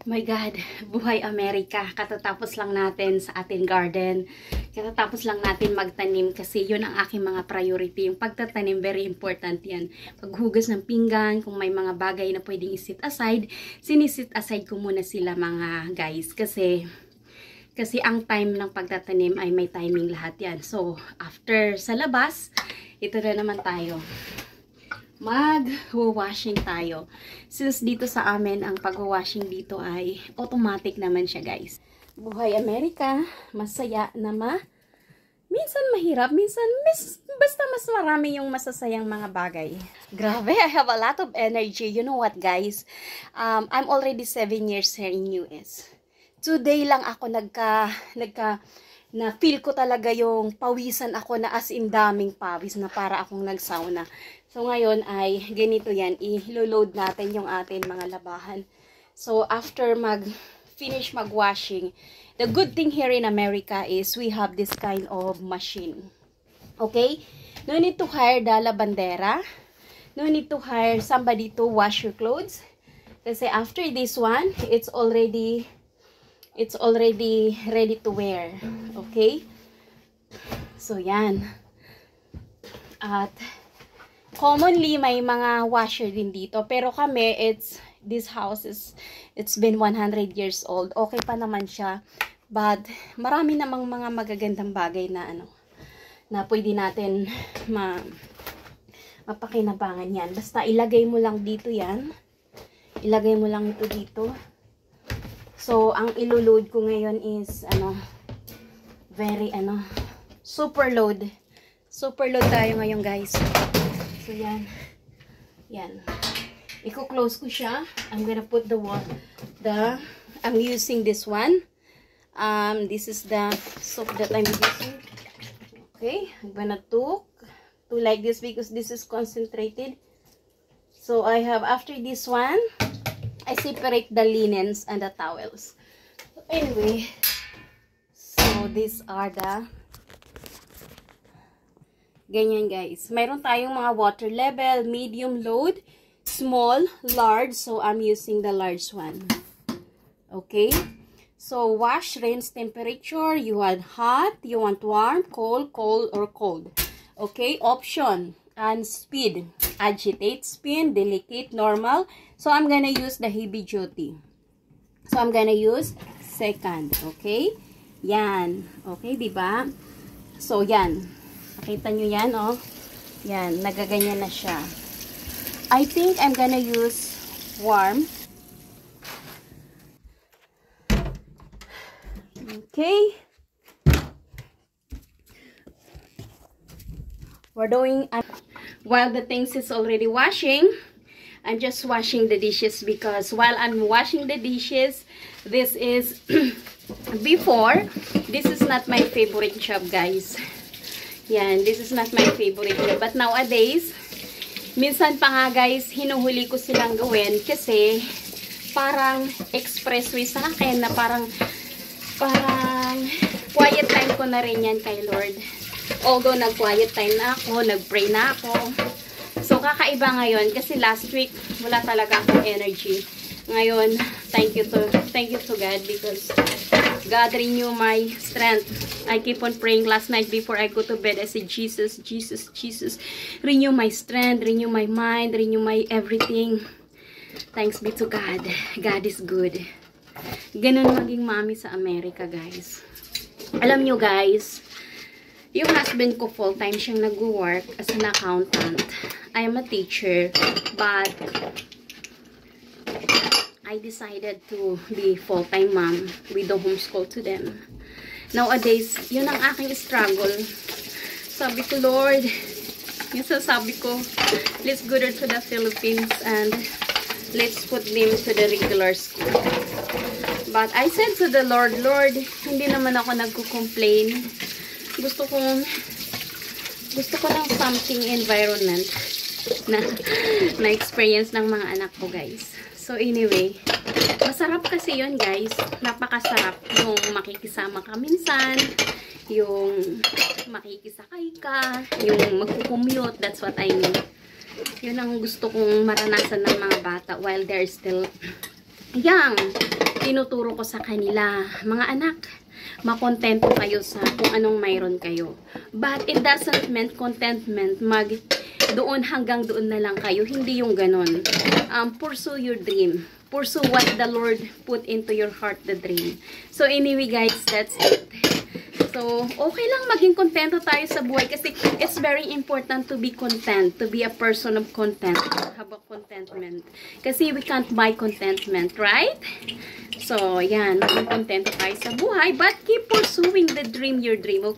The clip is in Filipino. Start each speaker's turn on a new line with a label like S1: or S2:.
S1: My God, buhay Amerika. Katatapos lang natin sa ating garden. Katatapos lang natin magtanim kasi yun ang aking mga priority. Yung pagtatanim, very important yan. Paghugas ng pinggan, kung may mga bagay na pwedeng i-sit aside, sinisit aside ko muna sila mga guys. Kasi ang time ng pagtatanim ay may timing lahat yan. So, after sa labas, ito na naman tayo. Mag-washing tayo. Since dito sa amin, ang pag-washing dito ay automatic naman siya, guys. Buhay Amerika, masaya na minsan mahirap, minsan basta mas marami yung masasayang mga bagay. Grabe, I have a lot of energy. You know what, guys? I'm already 7 years here in US. Today lang ako na feel ko talaga yung pawisan ako na as in daming pawis na para akong nagsauna. So ngayon ay ganito yan, i-load natin yung atin mga labahan. So after finish mag-washing, the good thing here in America is we have this kind of machine. Okay? No need to hire the lavandera. No need to hire somebody to wash your clothes. Kasi after this one, it's already ready to wear. Okay? So, yan. At, commonly, may mga washer din dito. Pero kami, this house it's been 100 years old. Okay pa naman siya. But, marami namang mga magagandang bagay na, na pwede natin mapakinabangan yan. Basta, ilagay mo lang dito yan. Ilagay mo lang ito dito. So, ang iloload ko ngayon is, super load. Super load tayo ngayon, guys. So, yan. Yan. Iko-close ko siya. I'm gonna put I'm using this one. This is the soap that I'm using. Okay. I'm gonna do like this because this is concentrated. So, I have, after this one, I separate the linens and the towels. So anyway, so these are the ganyan, guys. Mayroon tayong mga water level, medium load, small, large. So I'm using the large one. Okay? So wash, rinse temperature. You want hot, you want warm, cold, or cold. Okay? Option and speed. Agitate, spin, delicate, normal. So, I'm gonna use the heavy duty. So, I'm gonna use second. Okay? Yan. Okay, diba? So, yan. Nakita nyo yan, oh. Yan. Nagaganyan na siya. I think I'm gonna use warm. Okay. We're doing... While the things is already washing, I'm just washing the dishes because while I'm washing the dishes, this is before, this is not my favorite job, guys. Yan, this is not my favorite job. But nowadays, minsan pa nga, guys, hinuhuli ko silang gawin kasi parang expressway sa akin na parang quiet time ko na rin yan kay Lord. Although nag-quiet time na ako, nag-pray na ako. So, kakaiba ngayon kasi last week, wala talaga akong energy. Ngayon, thank you to God because God renew my strength. I keep on praying last night before I go to bed. I said, Jesus, Jesus, Jesus, renew my strength, renew my mind, renew my everything. Thanks be to God. God is good. Ganun maging mami sa Amerika, guys. Alam nyo, guys, yung husband ko full-time siyang nag-work as an accountant. I am a teacher, but I decided to be full-time mom with the homeschool to them. Nowadays, yun ang aking struggle. Sabi ko, Lord, yung sasabi ko, let's go to the Philippines and let's put them to the regular school. But I said to the Lord, Lord, hindi naman ako nagko-complain. Gusto ko ng something environment na experience ng mga anak ko, guys. So anyway, masarap kasi yun, guys. Napakasarap yung makikisama ka minsan, yung makikisakay ka, yung magkukommute. That's what I mean. Yun ang gusto kong maranasan ng mga bata while they're still yang tinuturo ko sa kanila, mga anak, makontento kayo sa kung anong mayroon kayo. But it doesn't mean contentment, doon hanggang doon na lang kayo. Hindi yung ganon. Pursue your dream. Pursue what the Lord put into your heart, the dream. So anyway guys, that's it. So, okay lang maging kontento tayo sa buhay kasi it's very important to be content, to be a person of content, have a contentment. Kasi we can't buy contentment, right? So, yan, maging kontento tayo sa buhay, but keep pursuing the dream, your dream, okay?